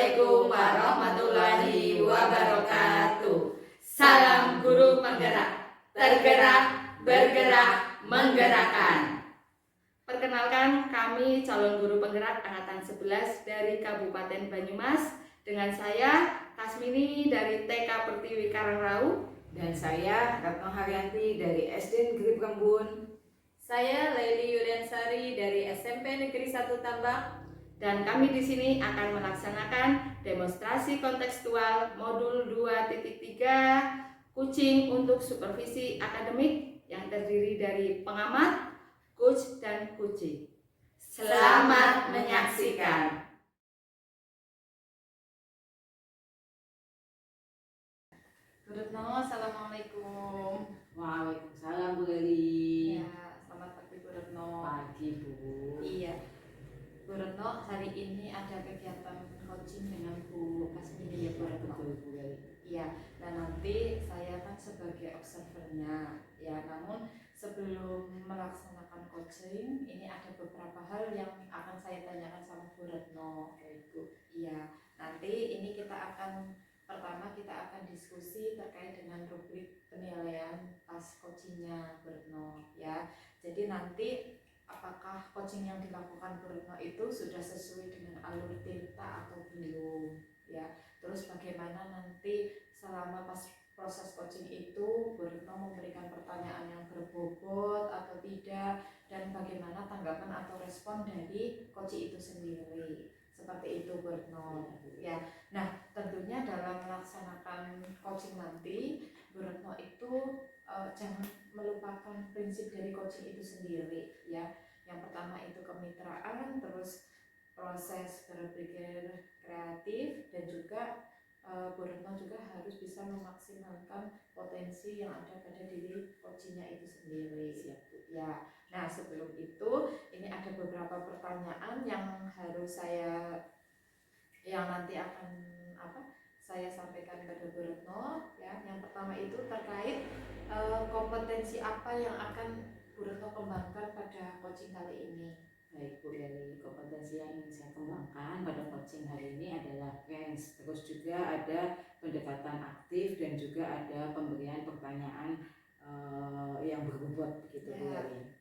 Assalamualaikum warahmatullahi wabarakatuh. Salam guru penggerak, tergerak, bergerak, menggerakkan. Perkenalkan, kami calon guru penggerak angkatan 11 dari Kabupaten Banyumas. Dengan saya Kasmini dari TK Pertiwi Karangrau. Dan saya Ratno Haryanti dari SD Negeri Prembun. Saya Leili Yuliansari dari SMP Negeri 1 Tambak. Dan kami di sini akan melaksanakan demonstrasi kontekstual modul 2.3 Coaching untuk Supervisi Akademik yang terdiri dari pengamat, coach, dan coaching. Selamat menyaksikan. Bu Retno, Assalamualaikum. Waalaikumsalam Bu Leli. Ya, selamat pagi Bu Retno. Pagi Bu. Iya, Bu Retno, hari ini ada kegiatan coaching dengan Bu Kasmini ya Bu Retno. Betul Bu Leli. Iya, dan nanti saya kan sebagai observernya. Ya, namun sebelum melaksanakan coaching, ini ada beberapa hal yang akan saya tanyakan sama Bu Retno. Ibu. Iya, nanti ini pertama kita akan diskusi terkait dengan rubrik penilaian pas coachingnya Bu Retno ya. Jadi nanti apakah coaching yang dilakukan Bu Retno itu sudah sesuai dengan alur tirta atau belum ya. Terus bagaimana nanti selama pas proses coaching itu Bu Retno memberikan pertanyaan yang berbobot atau tidak, dan bagaimana tanggapan atau respon dari coach itu sendiri. Seperti itu Bu Retno ya. Nah, tentunya dalam melaksanakan coaching nanti Bu Retno itu jangan melupakan prinsip dari coaching itu sendiri ya. Yang pertama itu kemitraan, terus proses berpikir kreatif, dan juga Bu Retno juga harus bisa memaksimalkan potensi yang ada pada diri coachingnya itu sendiri. Siap Bu. Ya, nah sebelum itu ini ada beberapa pertanyaan yang nanti akan saya sampaikan pada Bu Retno ya. Yang pertama itu terkait kompetensi apa yang akan Bu Retno kembangkan pada coaching kali ini. Baik Bu Leli, kompetensi yang ingin saya kembangkan pada coaching hari ini adalah range, terus juga ada pendekatan aktif, dan juga ada pemberian pertanyaan yang berbobot begitu Bu Ya. Leli.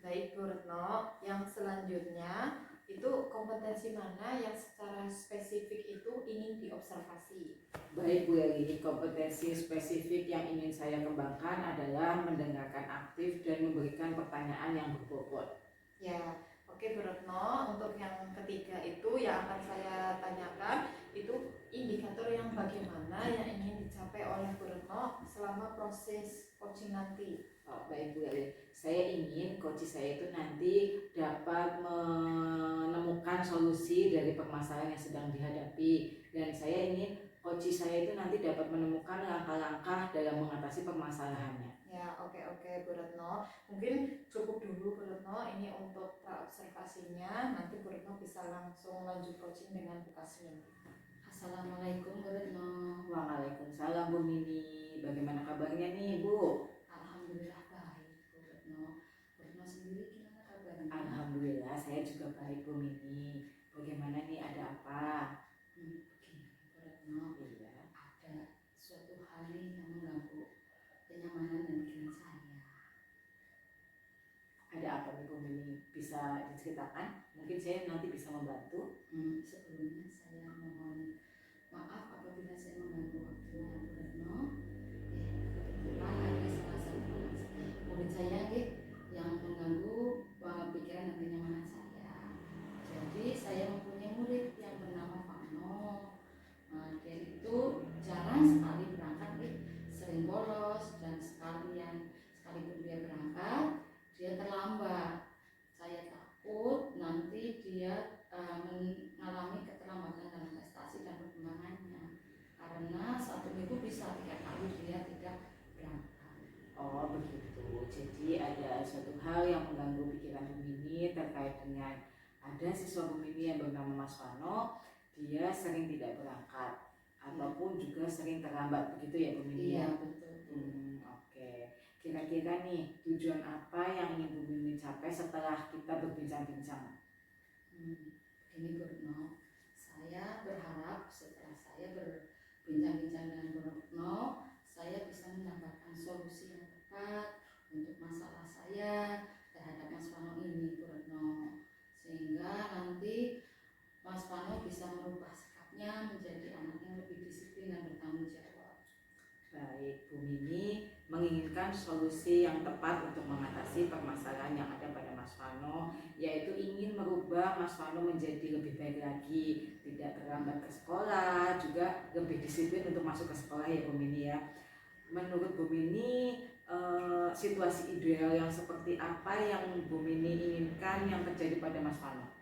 Baik Bu Retno, yang selanjutnya itu kompetensi mana yang secara spesifik itu ingin diobservasi? Baik Bu Leli, kompetensi spesifik yang ingin saya kembangkan adalah mendengarkan aktif dan memberikan pertanyaan yang berbobot. Ya, oke Bu Retno, untuk yang ketiga itu yang akan saya tanyakan itu indikator yang bagaimana yang ingin dicapai oleh Bu Retno selama proses coaching nanti. Oh, baik Bu Leli, saya ingin coach saya itu nanti dapat menemukan solusi dari permasalahan yang sedang dihadapi, dan saya ingin coach saya itu nanti dapat menemukan langkah-langkah dalam mengatasi permasalahannya. Ya, oke Bu Retno. Mungkin cukup dulu Bu Retno ini untuk observasinya. Nanti Bu Retno bisa langsung lanjut coaching dengan Bu Kasmin. Assalamualaikum Bu Retno. Waalaikumsalam Bu Mini. Bagaimana kabarnya nih Bu? Alhamdulillah baik Bu Retno. Bu Retno sendiri gimana kabarnya? Alhamdulillah saya juga baik Bu Mini. Bagaimana nih, ada apa? Begini Bu Retno, Iya. ada suatu hal yang mengganggu kenyamanan dan pikiran saya. Ada apa nih Bu Mini? Bisa diceritakan? Mungkin saya nanti bisa membantu. Sebelumnya saya mohon maaf apabila saya mengganggu waktunya Bu Retno. Kebetulan ada salah satu murid saya yang mengganggu pikiran dan kenyamanan saya. Jadi saya mempunyai murid yang bernama Fano. Dia itu jarang sekali berangkat, sering bolos, dan sekalipun dia berangkat, dia terlambat. Saya takut nanti dia mengalami keterlambatan dalam prestasi dan perkembangannya, karena satu minggu bisa 3 kali dia tidak berangkat. Oh begitu. Jadi ada suatu hal yang mengganggu pikiran Bu Mini terkait dengan ada siswa Bu Mini yang bernama Mas Fano. Dia sering tidak berangkat ataupun juga sering terlambat, begitu ya Bu Mini? Iya betul. Oke. Kira-kira nih tujuan apa yang ingin Bu Mini capai setelah kita berbincang-bincang? Ini Bu Retno, saya berharap bincang-bincang dengan Bu Retno, saya bisa mendapatkan solusi yang tepat untuk masalah saya terhadap Mas Vano ini, Bu Retno, sehingga nanti Mas Vano bisa merubah sikapnya menjadi anak yang lebih disiplin dan bertanggung jawab. Baik, Bu Mini menginginkan solusi yang tepat untuk mengatasi permasalahan yang ada pada Mas Vano, yaitu ingin merubah Mas Vano menjadi lebih baik lagi, tidak terlambat ke sekolah, juga lebih disiplin untuk masuk ke sekolah ya Bu Mini ya. Menurut Bu Mini, situasi ideal yang seperti apa yang Bu Mini inginkan yang terjadi pada Mas Vano?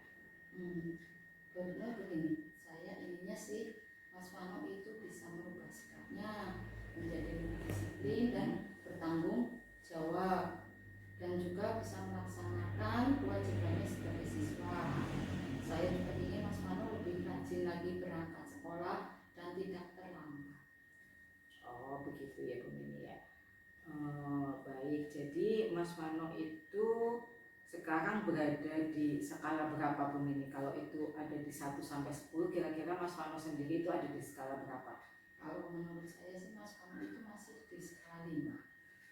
Benar begini, saya inginnya sih Mas Vano itu bisa merubah sikapnya menjadi lebih disiplin dan bertanggung jawab, dan juga bisa melaksanakan kewajibannya sebagai siswa. Saya juga ingin Mas Vano lebih rajin lagi berangkat sekolah dan tidak terlambat. Oh begitu ya Bu Mini ya. Baik, jadi Mas Vano itu sekarang berada di skala berapa Bu Mini? Kalau itu ada di 1 sampai 10, kira-kira Mas Vano sendiri itu ada di skala berapa? Kalau menurut saya sih Mas Vano itu masih di skala 5,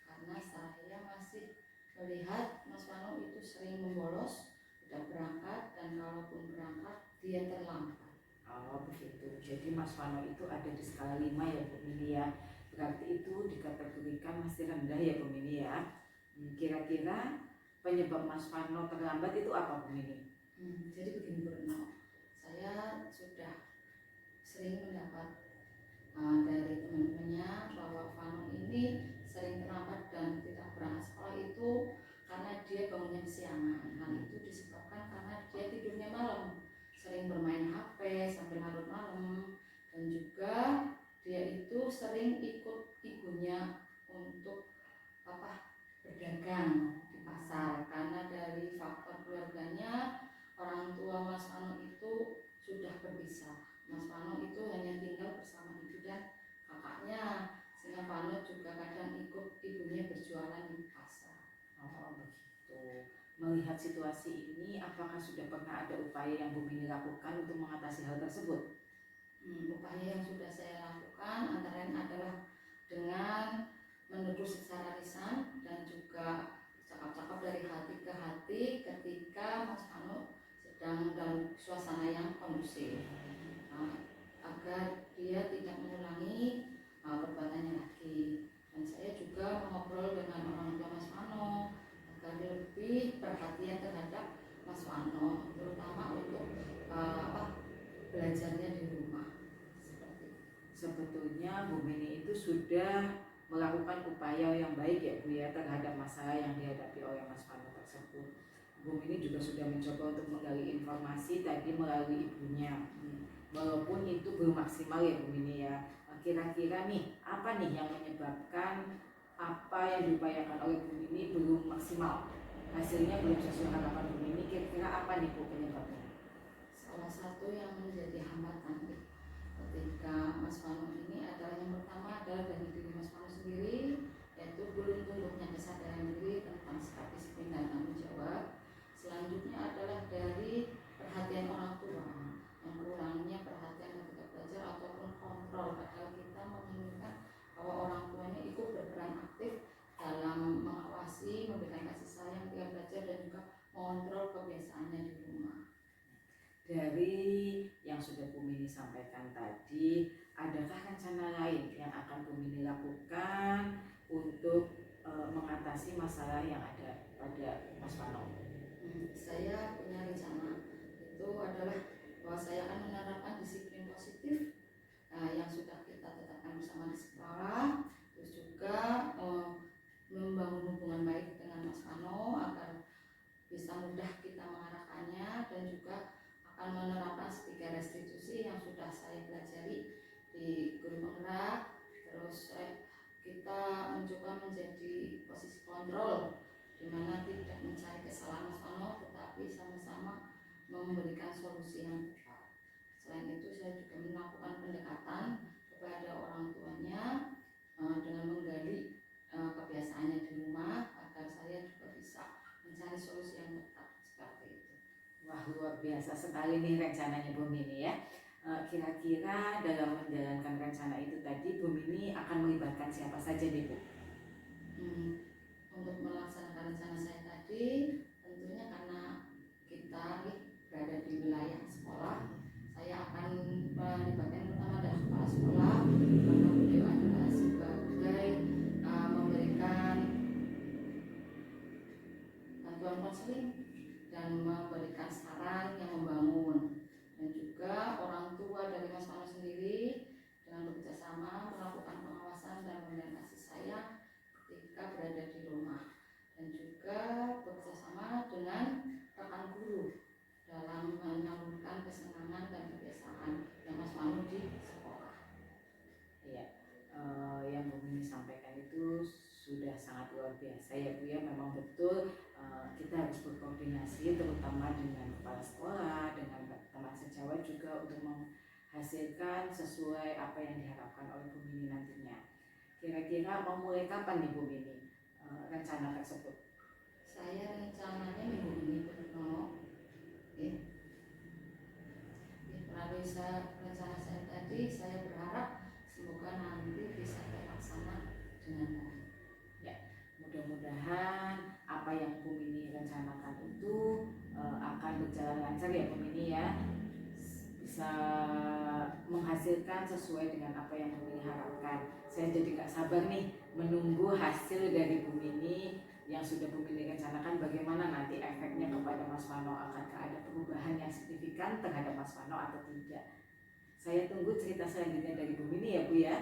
karena saya masih melihat Mas Vano itu sering membolos, tidak berangkat, dan kalaupun berangkat dia terlambat. Oh begitu, jadi Mas Vano itu ada di skala 5 ya Bu Mini ya. Berarti itu dikategorikan masih rendah ya Bu Mini ya. Kira-kira penyebab Mas Vano terlambat itu apa Bu Mini? Jadi begini Bu Retno, saya sudah sering mendapat dari teman-temannya bahwa Vano ini sering terlambat dan tidak berangkat sekolah itu karena dia bangunnya kesiangan. Hal itu disebabkan karena dia tidurnya malam, sering bermain HP sampai larut malam, dan juga dia itu sering ikut ibunya untuk berdagang di pasar, karena dari faktor keluarganya orang tua Mas Vano itu sudah berpisah. Mas Vano itu hanya tinggal bersama ibu dan kakaknya, sehingga Vano juga kadang ikut ibunya berjualan di pasar. Oh begitu. Melihat situasi ini, apakah sudah pernah ada upaya yang Bu Mini lakukan untuk mengatasi hal tersebut? Upaya yang sudah saya lakukan antara lain adalah dengan menegur secara lisan dan juga cakap-cakap dari hati ke hati ketika Mas Vano sedang dalam suasana yang kondusif, agar dia tidak mengulangi perbuatannya lagi. Dan saya juga mengobrol dengan orang tua Mas Vano agar dia lebih perhatian terhadap Mas Vano, terutama untuk belajarnya di rumah. Sebetulnya Bu Mini itu sudah melakukan upaya yang baik ya Bu ya terhadap masalah yang dihadapi oleh Mas Vano tersebut. Bu Mini juga sudah mencoba untuk menggali informasi tadi melalui ibunya, walaupun itu belum maksimal ya Bu Mini ya. Kira-kira nih apa nih yang menyebabkan apa yang diupayakan oleh Bu Mini belum maksimal, hasilnya belum sesuai harapan Bu Mini? Kira-kira apa nih Bu penyebabnya? Salah satu yang menjadi hambatan ketika Mas Vano ini adalah, yang pertama adalah dari diri Mas Vano sendiri, yaitu belum tumbuhnya kesadaran diri tentang sikap disiplin dan tanggung jawab. Selanjutnya adalah dari perhatian orang tua, yang kurangnya perhatian ketika belajar ataupun kontrol, padahal kita menginginkan bahwa orang tuanya itu berperan aktif dalam mengawasi, memberikan kasih sayang ketika belajar, dan juga mengontrol kebiasaannya di rumah. Dari yang sudah Bu Mini sampaikan tadi, adakah rencana lain yang akan Bu Mini lakukan untuk mengatasi masalah yang ada pada Mas Vano? Saya punya rencana, itu adalah bahwa saya akan menerapkan disiplin positif yang sudah kita tetapkan bersama di sekolah, terus juga membangun hubungan baik dengan Mas Vano agar bisa mudah kita mengarahkannya, dan juga akan menerapkan 3 restitusi yang sudah saya pelajari di guru penggerak. Terus kita mencoba menjadi posisi kontrol, di mana tidak mencari kesalahan Mas Vano, tetapi sama-sama memberikan solusi yang tepat. Selain itu saya juga melakukan pendekatan kepada orang tuanya dengan menggali kebiasaannya di rumah agar saya juga bisa mencari solusi yang tepat seperti itu. Wah luar biasa sekali nih rencananya Bu Mini ya. kira-kira dalam menjalankan rencana itu tadi Bu Mini akan melibatkan siapa saja nih Bu? Untuk melaksanakan rencana saya tadi, tentunya karena kita berada di wilayah sekolah, saya akan melibatkan pertama dari kepala sekolah, karena beliau adalah sebagai memberikan bantuan konseling dan memberikan saran yang membangun, dan juga orang tua dari Mas Mano sendiri dengan bekerjasama melakukan pengawasan dan pemberian kasih sayang ketika berada di rumah, dan juga bekerjasama dengan rekan guru dalam menyalurkan kesenangan dan kebiasaan yang Mas Mano di sekolah. Iya, yang Bu Mini sampaikan itu sudah sangat luar biasa ya Bu ya. Memang betul kita harus berkoordinasi terutama dengan kepala sekolah, dengan teman sejawat juga untuk menghasilkan sesuai apa yang diharapkan oleh Bu Mini nantinya. Kira-kira mau mulai kapan nih Bu Mini rencana tersebut? Saya rencananya minggu ini Purno, melalui rencana saya tadi, saya berharap semoga nanti bisa terlaksana dengan baik. Mudah-mudahan apa yang Bu Mini rencanakan itu akan berjalan lancar ya Bu Mini ya, bisa menghasilkan sesuai dengan apa yang Bu Mini harapkan. Saya jadi gak sabar nih menunggu hasil dari Bu Mini yang sudah Bu Mini rencanakan, bagaimana nanti efeknya kepada Mas Mano, akankah ada perubahan yang signifikan terhadap Mas Mano atau tidak. Saya tunggu cerita selanjutnya dari Bu Mini ya Bu ya.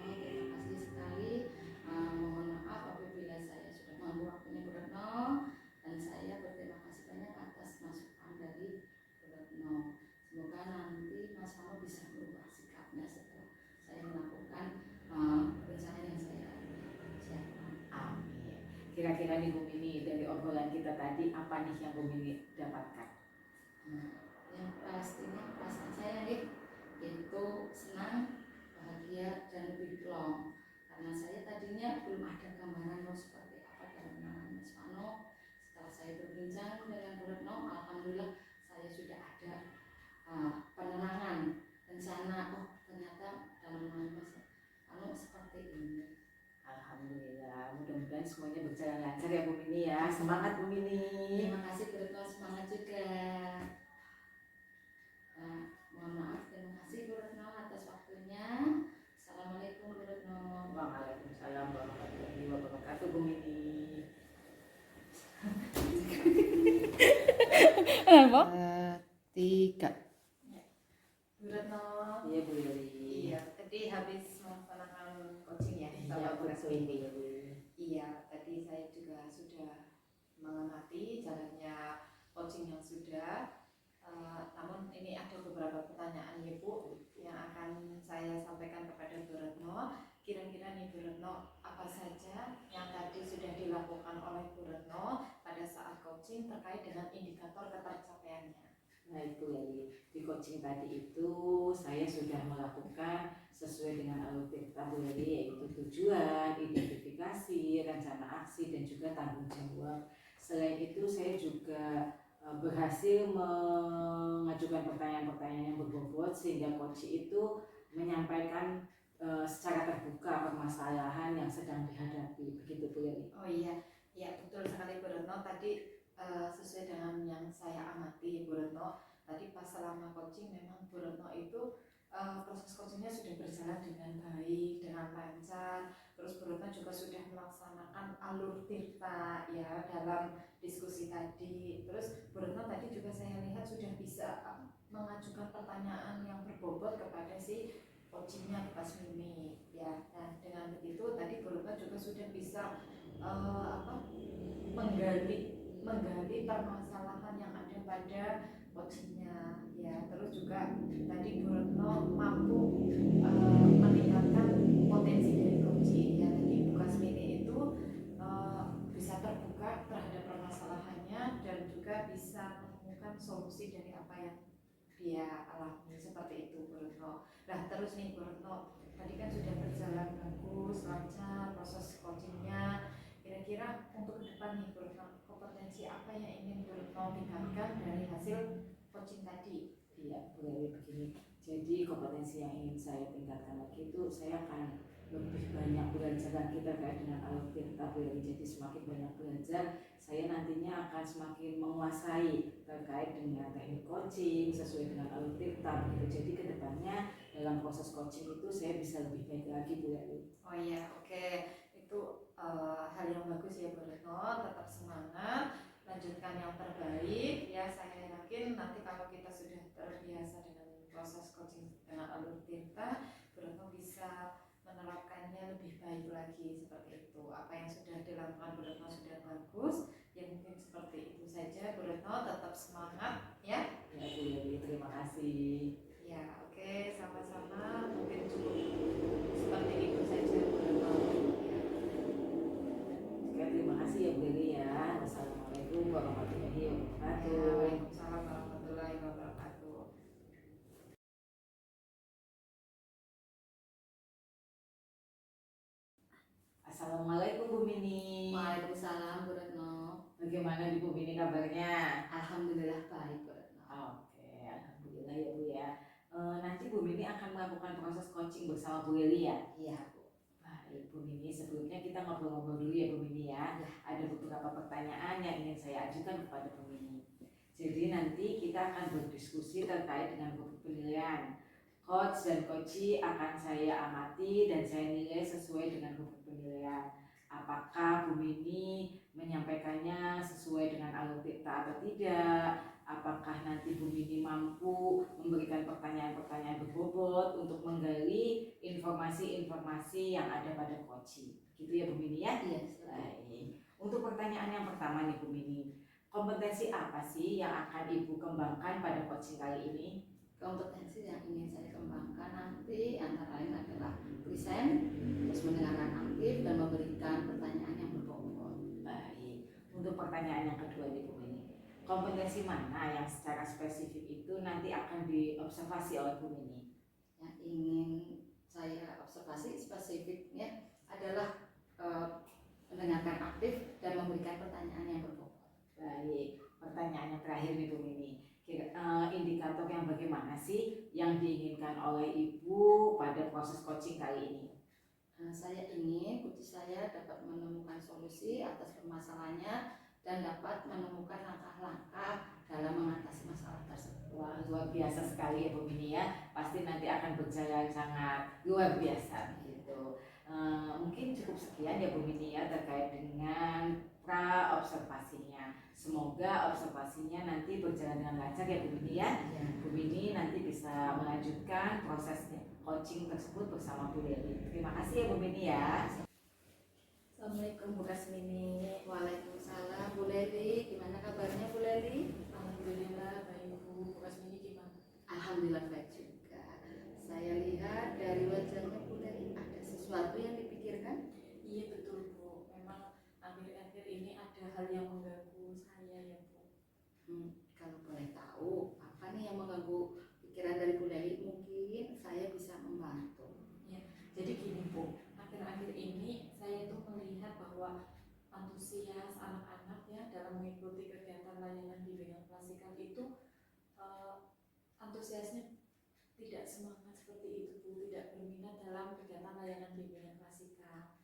Terima kasih sekali. Mohon maaf apabila saya sudah mengganggu waktunya Bu Retno, dan saya berterima kasih banyak atas masukan dari Bu Retno. Semoga nanti Mas Mano bisa berubah sikapnya setelah saya melakukan rencana yang saya siapkan. Amin. Kira-kira nih Bu Mini, dari obrolan kita tadi apa nih yang Bu Mini dapatkan? Yang pastinya perasaan saya itu senang, bahagia, dan lebih plong, karena saya tadinya belum ada gambaran seperti apa dalam nama Mas Mano. Setelah saya berbincang dengan Bu Retno, alhamdulillah saya sudah ada penerangan rencana. Ternyata dalam nama Mas Mano seperti ini. Alhamdulillah, mudah-mudahan semuanya berjalan lancar ya Bu Mini ya. Semangat Bu Mini. Terima kasih Bu Retno, semangat juga. Mohon maaf, terima kasih Bu Retno atas waktunya. Assalamualaikum Bu Retno. Waalaikumsalam warahmatullahi wabarakatuh Bu Mini. Tiga. Bu Retno. Iya Bu Yuli. Iya, tadi habis melaksanakan coaching ya sama Bu Retno. Iya, tadi saya juga sudah mengamati jalannya coaching yang sudah. Namun ini ada beberapa pertanyaan ya Bu yang akan saya sampaikan kepada Bu Retno. Kira-kira nih Bu Retno, apa saja yang tadi sudah dilakukan oleh Bu Retno pada saat coaching terkait dengan indikator ketercapaiannya? Nah itu ya, di coaching tadi itu saya sudah melakukan sesuai dengan alur Bu Yuli, yaitu tujuan, identifikasi, rencana aksi, dan juga tanggung jawab. Selain itu saya juga berhasil mengajukan pertanyaan-pertanyaan yang berbobot sehingga coach itu menyampaikan secara terbuka permasalahan yang sedang dihadapi, begitu Bu Yuli. Oh iya, ya betul sekali Bu Retno. Tadi sesuai dengan yang saya amati Bu Retno, tadi pas selama coaching memang Bu Retno itu proses coachingnya sudah berjalan dengan baik, dengan lancar. Terus Bu Retno juga sudah melaksanakan alur tirta ya dalam diskusi tadi. Terus Bu Retno tadi juga saya lihat sudah bisa mengajukan pertanyaan yang berbobot kepada si coachingnya Mas Mini ya. Dan dengan begitu tadi Bu Retno juga sudah bisa menggali permasalahan yang ada pada coachingnya ya. Terus juga tadi Bu Retno mampu meningkatkan potensi dari coaching ya. Tadi Bu Kasmini itu bisa terbuka terhadap permasalahannya dan juga bisa menemukan solusi dari apa yang dia alami, seperti itu Bu Retno. Nah terus nih Bu Retno, tadi kan sudah berjalan bagus, lancar proses coachingnya. Kira-kira untuk ke depan nih Bu Retno, kompetensi apa yang ingin Bu Retno tingkatkan dari hasil coaching tadi? Iya, boleh begini. Jadi kompetensi yang ingin saya tingkatkan lagi itu saya akan lebih banyak belajar lagi terkait dengan alur tirta Bu Eli. Jadi semakin banyak belajar, saya nantinya akan semakin menguasai terkait dengan teknik coaching sesuai dengan alur tirta gitu. Jadi kedepannya dalam proses coaching itu saya bisa lebih baik lagi Bu Eli. Oh iya, oke. Itu hal yang bagus ya Bu Retno. Tetap semangat, lanjutkan yang terbaik ya. Saya yakin nanti kalau kita sudah terbiasa dengan proses coaching dengan alur tirta, Bu Retno bisa menerapkannya lebih baik lagi seperti itu. Apa yang sudah dilakukan Bu Retno sudah bagus. Ya mungkin seperti itu saja Bu Retno. Tetap semangat ya. Ya Bu Eli, terima kasih. Ya, oke, sama-sama. Mungkin cukup seperti itu saja Bu Retno. Ya. Oke, terima kasih ya Bu Eli ya. Wassalamualaikum warahmatullahi wabarakatuh. Waalaikumsalam warahmatullahi wabarakatuh. Assalamualaikum Bu Mini. Waalaikumsalam Bu Retno. Bagaimana di Bu Mini kabarnya? Alhamdulillah baik Bu Retno. Oke, alhamdulillah ya Bu ya. Nanti Bu Mini akan melakukan proses coaching bersama Bu Eli ya? Iya Bu. Baik Bu Mini, sebelumnya kita ngobrol-ngobrol dulu ya Bu Mini ya. Ada beberapa pertanyaan yang ingin saya ajukan kepada Bu Mini. Jadi nanti kita akan berdiskusi terkait dengan buku penilaian. Coach dan coachee akan saya amati dan saya nilai sesuai dengan buku penilaian. Apakah Bu Mini menyampaikannya sesuai dengan alur tirta atau tidak? Apakah nanti Bu Mini mampu memberikan pertanyaan-pertanyaan berbobot untuk menggali informasi-informasi yang ada pada coachee. Gitu ya Bu Mini ya? Iya. Baik. Untuk pertanyaan yang pertama nih Bu Mini, kompetensi apa sih yang akan Ibu kembangkan pada coaching kali ini? Kompetensi yang ingin saya kembangkan nanti antara lain adalah present, terus mendengarkan aktif dan memberikan pertanyaan yang berbobot. Baik. Untuk pertanyaan yang kedua nih Bu Mini, kompetensi mana yang secara spesifik itu nanti akan diobservasi oleh Bu Mini? Yang ingin saya observasi spesifiknya adalah mendengarkan aktif dan memberikan pertanyaan yang berbobot. Baik. Pertanyaan yang terakhir nih Bu Mini, indikator yang bagaimana sih yang diinginkan oleh Ibu pada proses coaching kali ini? Saya ingin coach saya dapat menemukan solusi atas permasalahannya dan dapat menemukan langkah-langkah dalam mengatasi masalah tersebut. Wah, luar biasa sekali ya Bu Mini ya. Pasti nanti akan berjalan sangat luar biasa gitu. Mungkin cukup sekian ya Bu Mini ya terkait dengan pra observasinya. Semoga observasinya nanti berjalan dengan lancar ya Bu Mini ya. Bu Mini nanti bisa melanjutkan proses coaching tersebut bersama Bu Eli. Terima kasih ya Bu Mini ya. Assalamualaikum Bu Kasmini. Waalaikumsalam Bu Leli, gimana kabarnya Bu Leli? Alhamdulillah baik Bu. Bu Kasmini gimana? Alhamdulillah baik juga. Saya lihat dari wajahnya Bu Leli ada sesuatu yang dipikirkan. Iya betul Bu. Memang akhir-akhir ini ada hal yang mengganggu saya ya Bu. Kalau boleh tahu apa nih yang mengganggu pikiran dari Bu Leli, mungkin saya bisa membantu. Jadi gini Bu, akhir-akhir ini saya tuh melihat bahwa antusias anak-anak ya dalam mengikuti kegiatan layanan bimbingan klasikal itu antusiasnya tidak semangat seperti itu Bu, tidak berminat dalam kegiatan layanan bimbingan klasikal.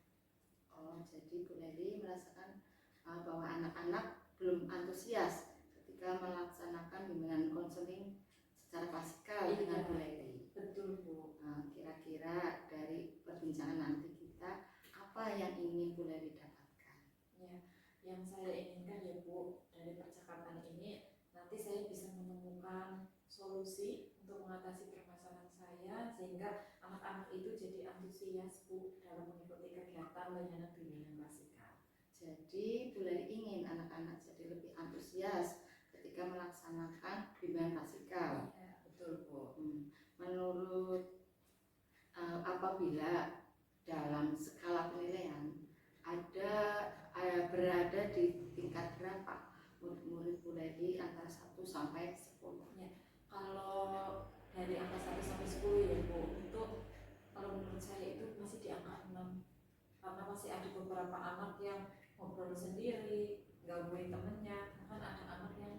Oh, jadi Bu Leli merasakan bahwa anak-anak belum antusias ketika melaksanakan bimbingan konseling secara klasikal dengan Bu Leli. Betul Bu. Kira-kira dari perbincangan nanti kita apa yang ingin Bu Leli dapatkan? Ya, yang saya inginkan ya Bu dari percakapan ini nanti saya bisa menemukan solusi untuk mengatasi permasalahan saya sehingga anak-anak itu jadi antusias Bu dalam mengikuti kegiatan layanan bimbingan klasikal. Jadi Bu Leli ingin anak-anak jadi lebih antusias ketika melaksanakan bimbingan klasikal. Ya, betul Bu. Menurut apabila dalam skala penilaian berada di tingkat berapa murid Bu Leli antara 1 sampai 10? Ya, kalau dari angka 1 sampai 10 ya Bu, itu kalau menurut saya itu masih di angka 6 karena masih ada beberapa anak yang ngobrol sendiri, gangguin temennya, bahkan ada anak yang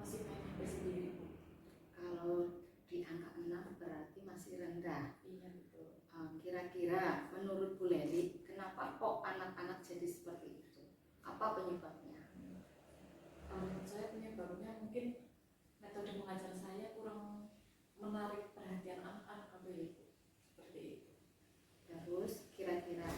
masih main HP sendiri Bu. Kalau apa penyebabnya? Menurut saya penyebabnya mungkin metode mengajar saya kurang menarik perhatian anak-anak atau ibu, seperti itu. Terus kira-kira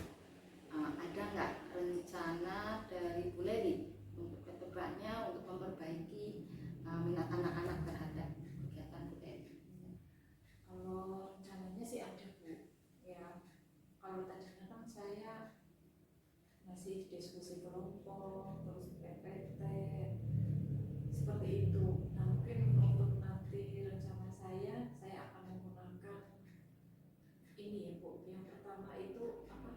ada nggak rencana dari Bu Leli untuk kedepannya untuk memperbaiki minat anak-anak terhadap kegiatan Bu Leli? Kalau rencananya sih ada Bu, ya. Kalau tadinya kan saya masih diskusi kelompok, terus PPT, seperti itu. Nah mungkin untuk nanti rencana saya akan menggunakan ini ya Bu. Yang pertama itu apa?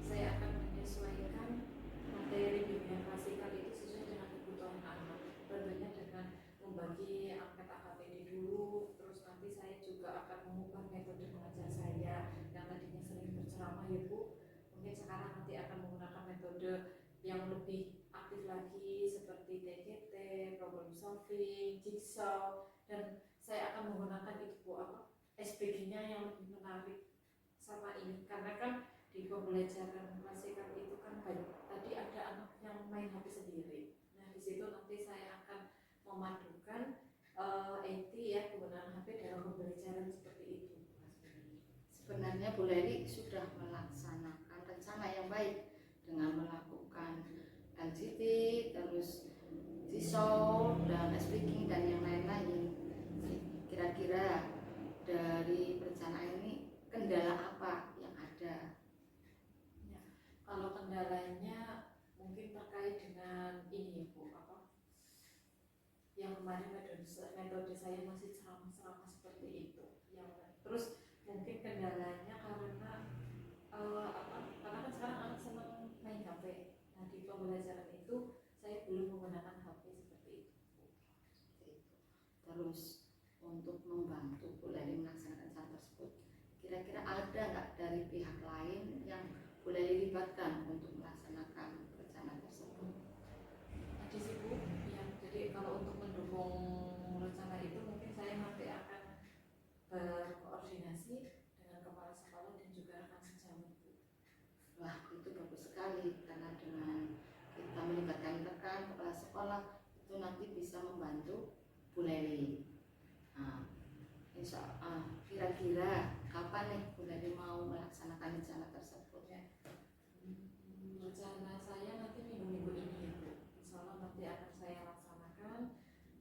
Saya akan menyesuaikan materi bimbingan klasikal itu sesuai dengan kebutuhan anak. Tentunya dengan membagi angkat AKPD dulu, terus nanti saya juga akan mengubah metode mengajar saya yang tadinya sering berceramah ya Bu. Mungkin sekarang nanti akan menggunakan metode yang lebih aktif lagi seperti TKT, problem solving, jigsaw, dan saya akan menggunakan itu Bu apa? SPG-nya yang lebih menarik sama ini, karena kan di pembelajaran klasikal itu kan banyak tadi ada anak yang main HP sendiri. Nah di situ nanti saya akan memadukan IT ya, penggunaan HP dalam pembelajaran seperti itu. Sebenarnya Bu Leli sudah melaksanakan rencana yang baik dengan melakukan LGT, terus jigsaw dan speaking dan yang lain-lain. Kira-kira dari perencanaan ini kendala apa yang ada? Ya, kalau kendalanya mungkin terkait dengan ini ya Bu, apa? Yang kemarin metode saya masih ceramah-ceramah seperti itu. Terus mungkin kendalanya karena karena kan sekarang anak senang main HP. Nah di pembelajaran itu saya belum menggunakan HP seperti itu. Terus untuk membantu Bu Leli melaksanakan rencana tersebut, kira-kira ada nggak dari pihak lain yang Bu Leli libatkan untuk melaksanakan rencana tersebut? Tadi sih Bu, ya, jadi kalau untuk mendukung rencana itu mungkin saya nanti akan berkoordinasi dengan kepala sekolah dan juga rekan sejawat Bu. Wah, itu bagus sekali karena dengan kita melibatkan rekan kepala sekolah itu nanti bisa membantu Bu Leli. Nah, kira-kira kapan nih Bu Leli mau melaksanakan rencana tersebut? Rencana saya nanti minggu-minggu ini ya Bu. Insya Allah nanti akan saya laksanakan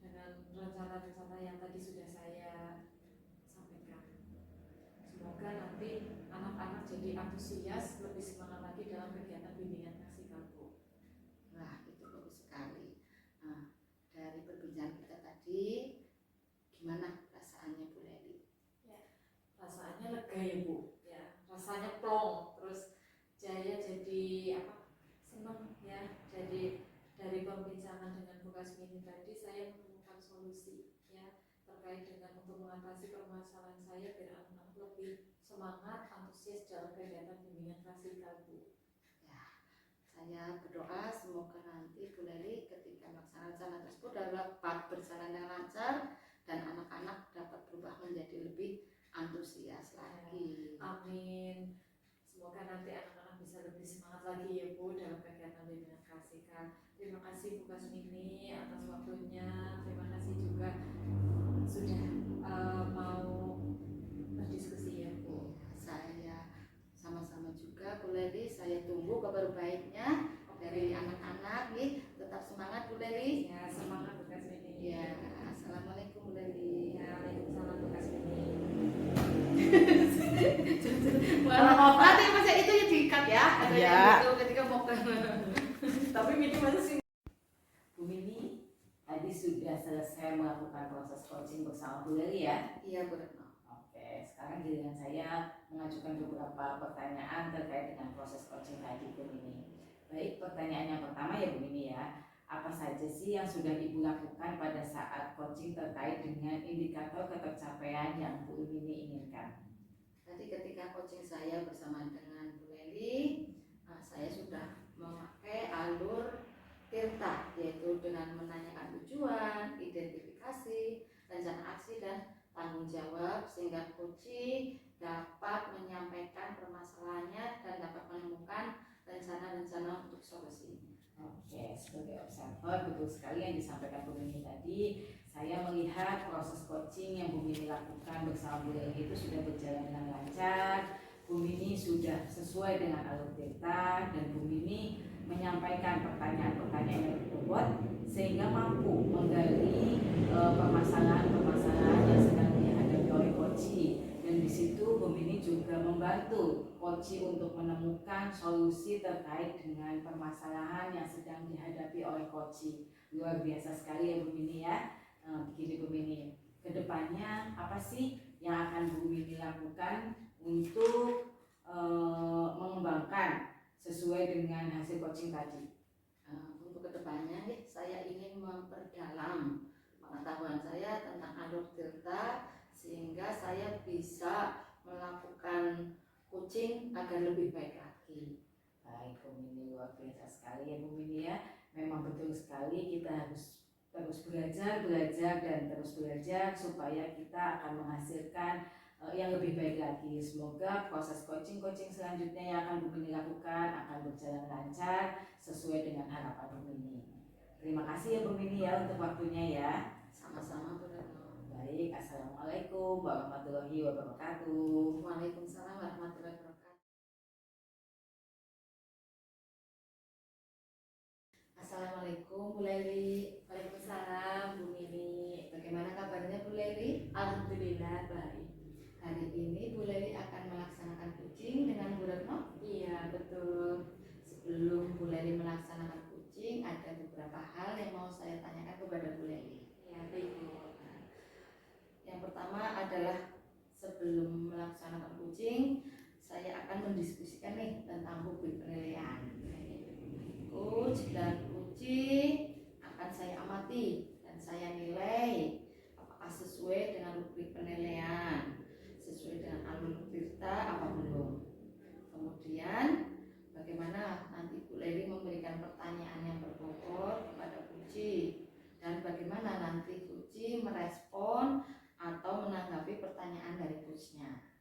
dengan rencana-rencana yang tadi sudah saya sampaikan. Semoga nanti anak-anak jadi antusias, lebih semangat lagi dalam kegiatan bimbingan klasikal Bu. Wah, itu bagus sekali. Nah, dari perbincangan kita tadi, gimana perasaannya Bu Leli? Rasanya lega ya Bu, ya rasanya plong, terus saya jadi apa senang ya. Jadi dari pembincangan dengan Bu Kasmini tadi saya menemukan solusi ya terkait dengan untuk mengatasi permasalahan saya biar anak-anak lebih semangat, antusias dalam kegiatan bimbingan klasikal Bu. Ya, saya berdoa semoga nanti Bu Leli ketika melaksanakan rencana tersebut dapat berjalan dengan lancar dan anak-anak dapat berubah menjadi lebih antusias lagi. Amin. Semoga nanti anak-anak bisa lebih semangat lagi ya Bu dalam kegiatan bimbingan klasikal. Terima kasih Bu Kasmini atas waktunya. Terima kasih juga sudah mau berdiskusi ya Bu. Saya sama-sama juga Bu Leli, saya tunggu kabar baiknya dari anak-anak nih. Tetap semangat Bu Leli. Ya, semangat Bu Kasmini. Ya, assalamualaikum Bu Leli. Ya, waalaikumsalam Bu Kasmini. Nanti masa itu ya diikat ya, ada Ya. yang gitu ketika mau ke. Tapi minimal sih. Bu Mini, tadi sudah selesai melakukan proses coaching bersama Bu Leli ya? Iya Bu Retno. Oke, sekarang giliran saya mengajukan beberapa pertanyaan terkait dengan proses coaching tadi Bu Mini. Baik, pertanyaan yang pertama ya Bu Mini ya. Apa saja sih yang sudah Ibu lakukan pada saat coaching terkait dengan indikator ketercapaian yang Bu Mini inginkan? Tadi ketika coaching saya bersama dengan Bu Leli, saya sudah memakai alur Tirta, yaitu dengan menanyakan tujuan, identifikasi, rencana aksi dan tanggung jawab sehingga coaching dapat menyampaikan permasalahannya dan dapat menemukan rencana-rencana untuk solusi. Oke, sebagai observer betul sekali yang disampaikan Bu Mini tadi. Saya melihat proses coaching yang Bu Mini lakukan bersama Bu Leli itu sudah berjalan dengan lancar. Bu Mini sudah sesuai dengan alur cerita dan Bu Mini menyampaikan pertanyaan-pertanyaan yang berbobot sehingga mampu menggali permasalahan-permasalahan yang sedang dihadapi oleh Koci. Dan di situ Bu Mini juga membantu Koci untuk menemukan solusi terkait dengan permasalahan yang sedang dihadapi oleh Koci. Luar biasa sekali ya Bu Mini ya. Begini Bu Mini, kedepannya apa sih yang akan Bu Mini lakukan untuk mengembangkan sesuai dengan hasil coaching tadi? Untuk kedepannya nih, saya ingin memperdalam pengetahuan saya tentang alur delta sehingga saya bisa melakukan coaching agar lebih baik lagi. Baik Bu Mini, luar biasa sekali ya Bu Mini ya. Memang betul sekali kita harus terus belajar dan terus belajar supaya kita akan menghasilkan yang lebih baik lagi. Semoga proses coaching selanjutnya yang akan Bu Mini lakukan akan berjalan lancar sesuai dengan harapan Bu Mini. Terima kasih ya Bu Mini ya untuk waktunya ya. Sama-sama Bu Retno. Baik, assalamualaikum warahmatullahi wabarakatuh. Waalaikumsalam warahmatullahi wabarakatuh. Assalamualaikum Bu Leli. Waalaikumsalam Bu Mini. Bagaimana kabarnya Bu Leli? Alhamdulillah baik. Hari ini Bu Leli akan melaksanakan coaching dengan Bu Retno. Iya betul. Sebelum Bu Leli melaksanakan coaching, ada beberapa hal yang mau saya tanyakan kepada Bu Leli. Ya baik Bu. Yang pertama adalah sebelum melaksanakan coaching, saya akan mendiskusikan nih tentang rubrik penilaian. Coach dan coaching akan saya amati dan saya nilai apakah sesuai dengan rubrik penilaian, sesuai dengan alur cerita apa belum. Kemudian bagaimana nanti Bu Leli memberikan pertanyaan yang berbobot kepada coaching dan bagaimana nanti coaching merespon atau menanggapi pertanyaan dari coachnya.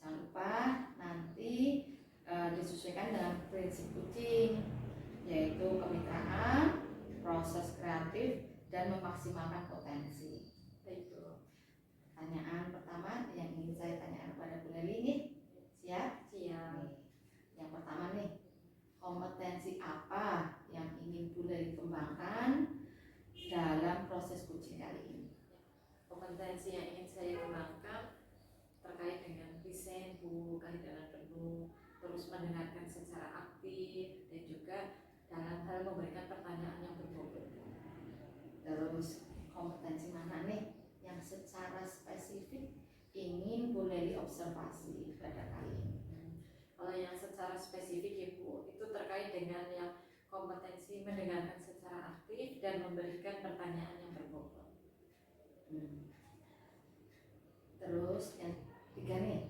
Jangan lupa nanti disesuaikan dengan prinsip coaching, yaitu kemitraan, proses kreatif, dan memaksimalkan potensi. Baik. Pertanyaan pertama yang ingin saya tanyakan kepada Bu Leli nih, siap? Siap. Nih, yang pertama nih, kompetensi apa yang ingin Bu Leli kembangkan dalam proses coaching kali ini? Kompetensi yang ingin saya kembangkan terkait dengan present Bu, kehadiran penuh, terus mendengarkan secara aktif dan juga dalam hal memberikan pertanyaan yang berbobot. Terus kompetensi mana nih yang secara spesifik ingin Bu Leli observasi pada kali ini? Kalau yang secara spesifik ya Bu, itu terkait dengan yang kompetensi mendengarkan secara aktif dan memberikan pertanyaan yang berbobot. Terus yang tiga nih,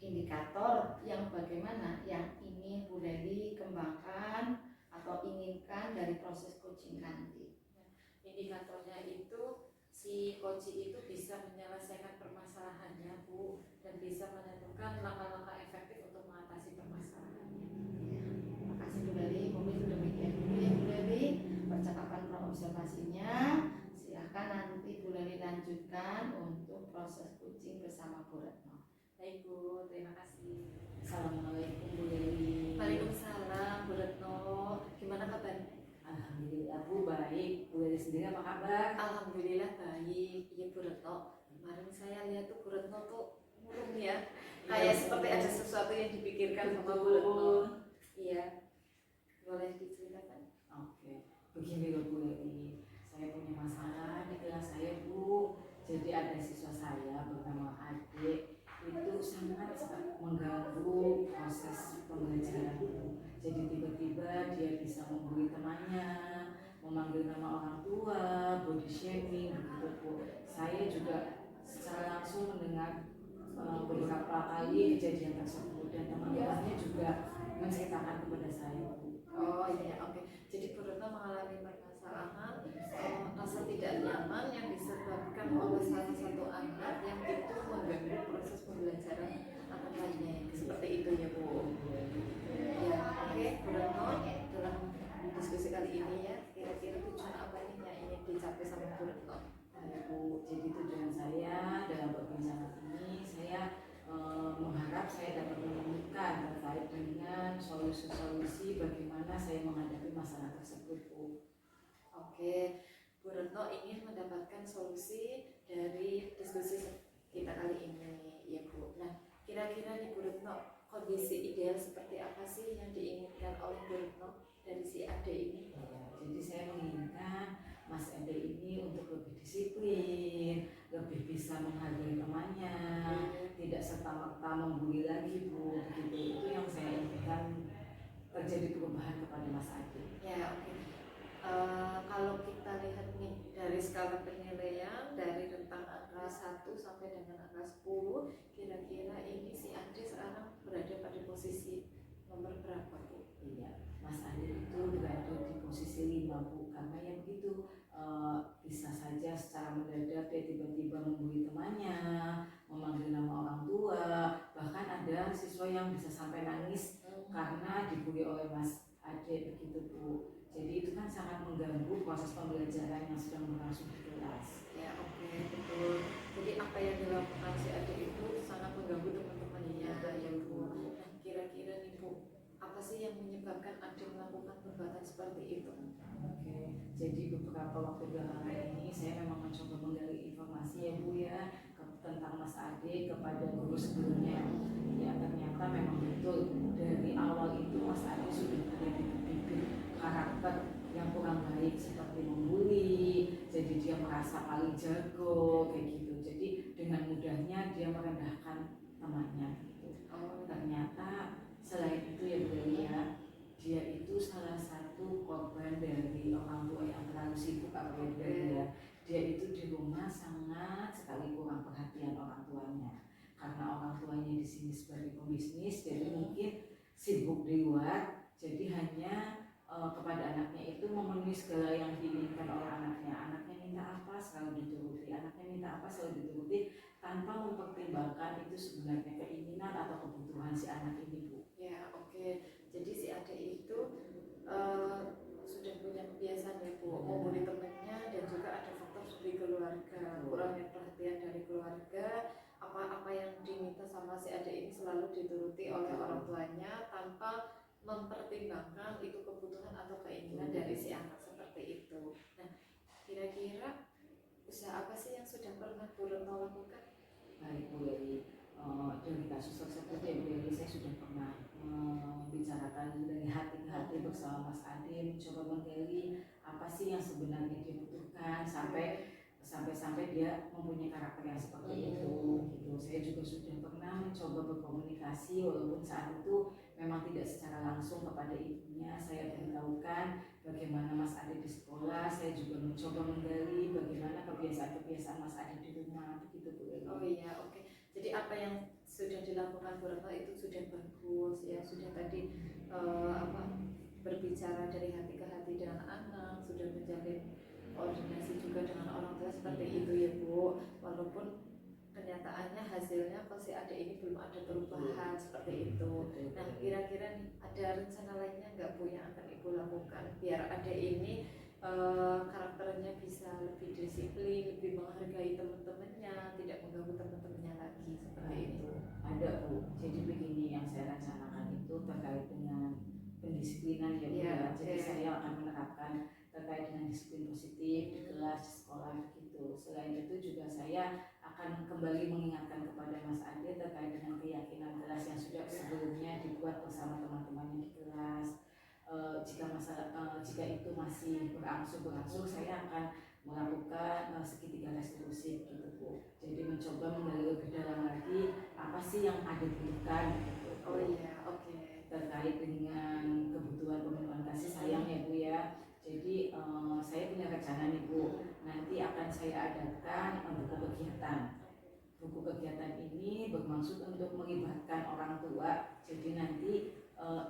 indikator yang bagaimana yang ingin Bu Leli kembangkan atau inginkan dari proses coaching nanti. Indikatornya itu si coaching itu bisa menyelesaikan permasalahannya Bu dan bisa menentukan langkah-langkah efektif untuk mengatasi permasalahannya. Terima kasih Bu Leli. Mungkin demikian dulu ya Bu Leli percakapan observasinya. Silahkan nanti Bu Leli lanjutkan untuk proses coaching bersama Bu Retno. Baik Bu, terima kasih. Assalamualaikum Bu Leli. Waalaikumsalam Bu Retno. Gimana kabarnya? Alhamdulillah Bu baik. Bu Leli sendiri apa kabar? Alhamdulillah baik. Iya Bu Retno. Kemarin saya lihat tuh Bu Retno tuh murung ya. Kayak seperti ada sesuatu yang dipikirkan sama Bu Retno. Iya. Boleh diceritakan? Oke, begini loh Bu Leli. Saya punya masalah di kelas saya Bu. Jadi ada siswa saya bernama Adik itu sangat mengganggu proses pembelajaranku. Jadi tiba-tiba dia bisa membuli temannya, memanggil nama orang tua, body shaming begitu Bu. Saya juga secara langsung mendengar beberapa kali kejadian tersebut dan teman-temannya juga menceritakan kepada saya Bu. Oh iya, oke. Jadi Bu Retno mengalami permasalahan rasa tidak nyaman yang disebabkan oleh salah satu anak yang itu mengganggu proses pembelajaran anak lainnya. Seperti itu ya Bu. Ya, oke Bu Retno, dalam Jadi tujuan saya dalam perbincangan ini saya mengharap saya dapat menemukan terkait dengan solusi-solusi bagaimana saya menghadapi masalah tersebut, Bu. Oke, Bu Retno ingin mendapatkan solusi dari diskusi kita kali ini, ya Bu. Nah, kira-kira nih Bu Retno, kondisi ideal seperti apa sih yang diinginkan oleh Bu Retno dari si Ade ini? Ya, jadi saya menginginkan Mas Ade ini untuk lebih disiplin, lebih bisa menghargai temannya, tidak serta-merta membuli lagi, Bu. Begitu, itu yang saya inginkan terjadi perubahan kepada Mas Ade. Ya, oke. Kalau kita lihat nih dari skala penilaian dari rentang angka 1 sampai dengan angka 10, kira-kira ini si Ade sekarang berada pada posisi nomor berapa, Bu? Iya, Mas Ade itu berada di posisi 5, Bu, karena ya begitu, bisa saja secara mendadak dia tiba-tiba membuli temannya, memanggil nama orang tua, bahkan ada siswa yang bisa sampai nangis karena dibully oleh Mas Ade, begitu, Bu. Jadi itu kan sangat mengganggu proses pembelajaran yang sedang berlangsung di kelas. Ya, oke, betul. Jadi apa yang dilakukan si Ade itu sangat mengganggu teman-temannya, ya Bu. Nah, kira-kira nih Bu, apa sih yang menyebabkan Ade melakukan perbuatan seperti itu? Oke, jadi beberapa waktu belakangan ini saya memang mencoba menggali informasi, ya Bu, ya, tentang Mas Ade kepada guru sebelumnya. Ya, ternyata memang betul dari awal itu Mas Ade sudah punya bibit-bibit karakter yang kurang baik seperti membuli, jadi dia merasa paling jago kayak gitu. Jadi dengan mudahnya dia merendahkan temannya gitu. Ternyata selain itu, ya Bu, ya, dia itu salah satu korban dari orang tua yang terlalu sibuk, apa ya. Dia itu di rumah sangat sekali kurang perhatian orang tuanya, karena orang tuanya di sini sebagai pembisnis, jadi mungkin sibuk di luar, jadi hanya kepada anaknya itu memenuhi segala yang diinginkan oleh anaknya. Anaknya minta apa selalu dituruti, anaknya minta apa selalu dituruti, tanpa mempertimbangkan itu sebenarnya keinginan atau kebutuhan si anak ini, Bu. Ya, oke. Jadi si Ade itu sudah punya kebiasaan, ya Bu, membuli temannya, dan juga ada faktor dari keluarga, kurangnya perhatian dari keluarga. Apa-apa yang diminta sama si Ade ini selalu dituruti oleh orang tuanya tanpa mempertimbangkan itu kebutuhan atau keinginan dari si anak, seperti itu. Nah, kira-kira usaha apa sih yang sudah pernah Bu Retno lakukan? Baik, Bu Leli, dari kasus tersebut, ya Bu Leli, saya sudah pernah membicarakan dari hati ke hati bersama Mas Ade, mencoba menggali apa sih yang sebenarnya dia butuhkan sampai dia mempunyai karakter yang seperti itu gitu. Saya juga sudah pernah mencoba berkomunikasi, walaupun saat itu memang tidak secara langsung kepada ibunya. Saya beritahukan bagaimana Mas Ade di sekolah, saya juga mencoba menggali bagaimana kebiasaan-kebiasaan Mas Ade di rumah, begitu, Bu Leli. Oh iya, oke. Jadi apa yang sudah dilakukan Bu Retno itu sudah bagus, ya. Sudah tadi berbicara dari hati ke hati dengan anak, sudah menjalin koordinasi juga dengan orang tua, seperti itu, ya Bu. Walaupun kenyataannya hasilnya kok si Ade ini belum ada perubahan seperti itu. Nah, kira-kira nih ada rencana lainnya nggak Bu yang akan Ibu lakukan biar Ade ini karakternya bisa lebih disiplin, lebih menghargai teman-temannya, tidak mengganggu teman-temannya lagi, seperti itu? Ada, Bu. Jadi begini, yang saya rencanakan itu terkait dengan pendisiplinan, ya Bu, ya. Jadi saya akan menerapkan terkait dengan disiplin positif di kelas, di sekolah, begitu. Selain itu juga saya akan kembali mengingatkan kepada Mas Ade terkait dengan keyakinan kelas yang sudah sebelumnya dibuat bersama teman-temannya di kelas. Jika itu masih berangsur, saya akan melakukan segitiga restitusi, gitu, Bu. Jadi mencoba menggali lebih dalam lagi apa sih yang ada butuhkan, gitu. Oh iya, oke. Terkait dengan kebutuhan pemenuhan kasih sayang, ya Bu, ya. Jadi saya punya rencana nih, Bu. Nanti akan saya adakan buku kegiatan. Buku kegiatan ini bermaksud untuk melibatkan orang tua. Jadi nanti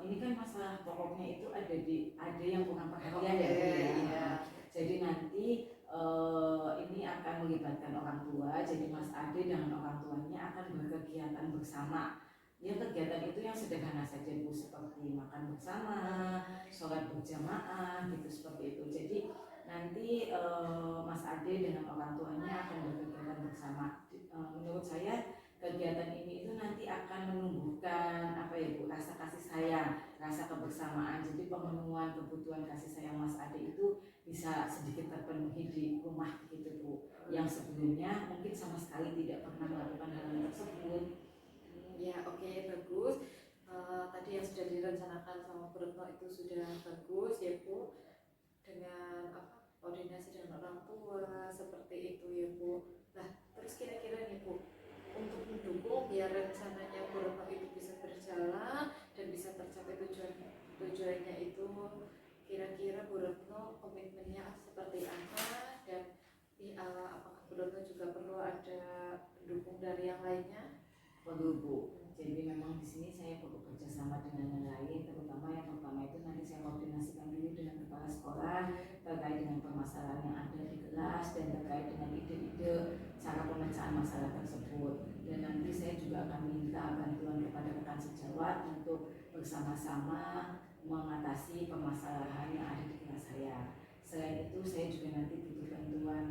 ini kan masalah pokoknya itu ada yang kurang perhatian, ya Bu, ya. Iya. Jadi nanti ini akan melibatkan orang tua. Jadi Mas Ade dengan orang tuanya akan berkegiatan bersama. Ya, kegiatan itu yang sederhana saja, Bu, seperti makan bersama, sholat berjamaah, gitu, seperti itu. Jadi nanti Mas Ade dengan orang tuanya akan berkegiatan bersama. Menurut saya kegiatan ini itu nanti akan menumbuhkan apa ya Bu, rasa kasih sayang, rasa kebersamaan. Jadi pemenuhan kebutuhan kasih sayang Mas Ade itu bisa sedikit terpenuhi di rumah gitu Bu, yang sebelumnya mungkin sama sekali tidak pernah melakukan hal tersebut. Ya oke, bagus. Tadi yang sudah direncanakan sama Bu Retno itu sudah bagus ya Bu, dengan koordinasi dengan orang tua seperti itu ya Bu. Nah terus kira-kira nih Bu, untuk mendukung biar rencananya Bu Retno itu bisa berjalan dan bisa tercapai tujuannya itu, kira-kira Bu Retno komitmennya seperti apa, dan apakah Bu Retno juga perlu ada pendukung dari yang lainnya? Perlu Bu. Jadi memang di sini saya perlu kerjasama dengan yang lain, terutama yang pertama itu nanti saya koordinasikan dulu dengan kepala sekolah terkait dengan permasalahan yang ada di kelas dan terkait dengan ide-ide cara pemecahan masalah tersebut. Dan nanti saya juga akan minta bantuan kepada rekan sejawat untuk bersama-sama mengatasi permasalahan yang ada di kelas saya. Selain itu saya juga nanti butuh bantuan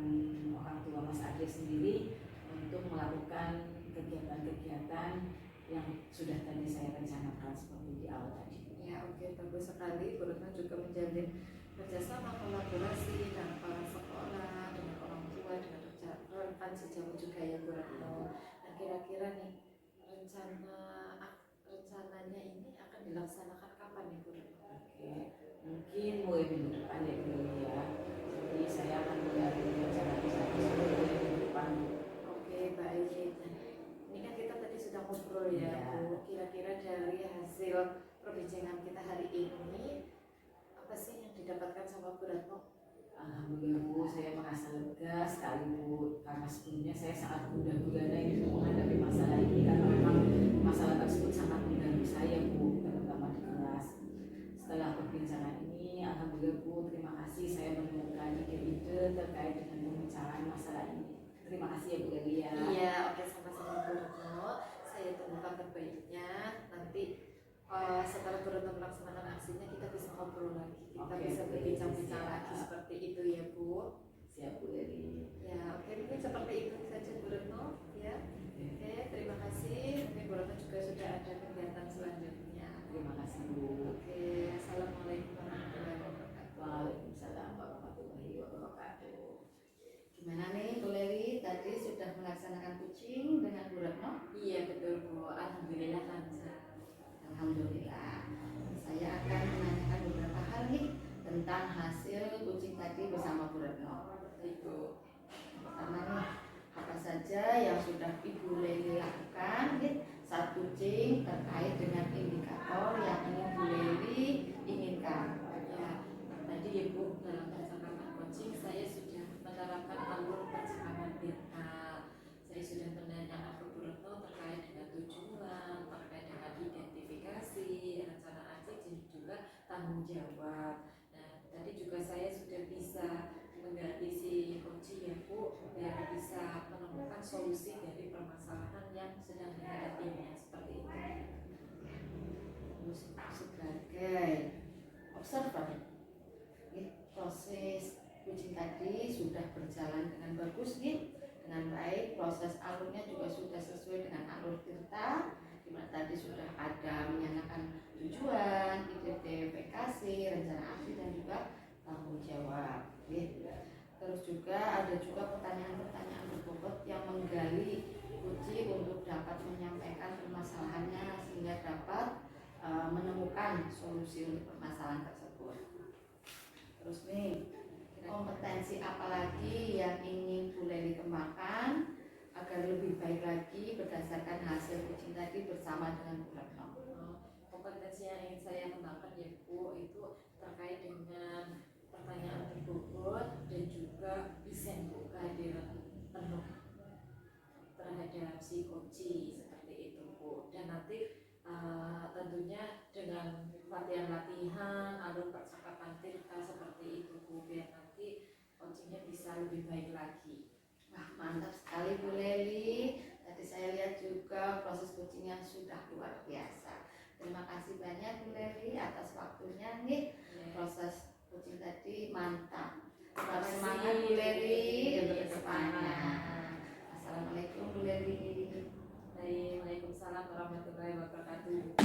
orang tua Mas Ade sendiri untuk melakukan kegiatan-kegiatan yang sudah tadi saya rencanakan seperti di awal tadi. Ya oke, bagus sekali. Bu Retno juga menjalin kerjasama kolaborasi dengan para sekolah, dengan orang tua, dengan rekan sejauh juga ya Bu Retno. Nah kira-kira nih rencananya ini akan dilaksanakan kapan nih Bu Retno? Oke, mungkin mulai minggu depan ya Bu ya. Jadi saya akan mulai rencana minggu depan. Oke baik. Ini kan kita tadi sudah ngobrol ya Bu. Kira-kira dari hasil perbincangan kita hari ini, apa sih yang didapatkan sama Bu Retno? Alhamdulillah Bu, saya merasa lega sekali Bu, karena sebelumnya saya sangat gundah gulana ini menghadapi masalah ini, karena memang masalah tersebut sangat mengganggu saya Bu, terutama di kelas. Setelah perbincangan ini, alhamdulillah Bu, terima kasih saya menemukan ide-ide terkait dengan pemecahan masalah ini. Terima kasih ya Bu Delia. Iya, oke, sama-sama Bu Retno. Saya tunggu kabar baiknya. Nanti setelah Bu Retno melaksanakan aksinya, kita bisa ngobrol lagi. Kita bisa berbincang-bincang lagi seperti itu ya Bu. Siap Bu Delia. Ya, oke, mungkin seperti itu saja Bu Retno. Ya, oke, terima kasih. Mungkin Bu Retno juga sudah ada kegiatan selanjutnya. Terima kasih Bu. Oke, assalamualaikum warahmatullahi wabarakatuh. Waalaikumsalam warahmatullahi wabarakatuh. Gimana nih Bu Leli, tadi sudah melaksanakan coaching dengan Bu Retno? Iya betul Bu, alhamdulillah lancar. Alhamdulillah. Saya akan menanyakan beberapa hal nih tentang hasil coaching tadi bersama Bu Retno. Ibu. Pertama nih, apa saja yang sudah Ibu Leli lakukan saat coaching terkait dengan indikator yang ingin Bu Leli inginkan? Ya, tadi ya Bu, dalam percakapan coaching saya sudah menerapkan alur percakapan virtual. Saya sudah menanyakan ke Bu Retno terkait dengan tujuan, terkait dengan identifikasi, rencana aksi, dan juga tanggung jawab. Nah, tadi juga saya sudah bisa mengganti si coaching ya Bu, biar bisa menemukan solusi dari permasalahan yang sedang dihadapinya seperti itu. Sebagai observer, proses coaching tadi sudah berjalan dengan bagus nih, dengan baik. Proses alurnya juga sudah sesuai dengan alur Tirta, di mana tadi sudah ada menyatakan tujuan, identifikasi, rencana aksi, dan juga tanggung jawab. Terus juga ada juga pertanyaan-pertanyaan berbobot yang menggali uji untuk dapat menyampaikan permasalahannya sehingga dapat menemukan solusi untuk permasalahan tersebut. Terus nih, kompetensi apa lagi yang ingin Bu Leli kembangkan agar lebih baik lagi berdasarkan hasil coaching tadi bersama dengan Bu Retno? Kompetensi yang ingin saya kembangkan ya Bu, itu terkait dengan pertanyaan berbobot dan juga bisa Bu kehadiran penuh terhadap si coaching seperti itu Bu. Dan nanti tentunya dengan latihan-latihan alur percakapan Tirta seperti itu Bu, biar nanti coachingnya bisa lebih baik lagi. Wah, mantap sekali Bu Leli. Tadi saya lihat juga proses coachingnya sudah luar biasa. Terima kasih banyak Bu Leli atas waktunya nih. Proses coaching tadi mantap. Tetap semangat Bu Leri untuk kedepannya. Assalamualaikum Bu Leri. Waalaikumsalam warahmatullahi wabarakatuh.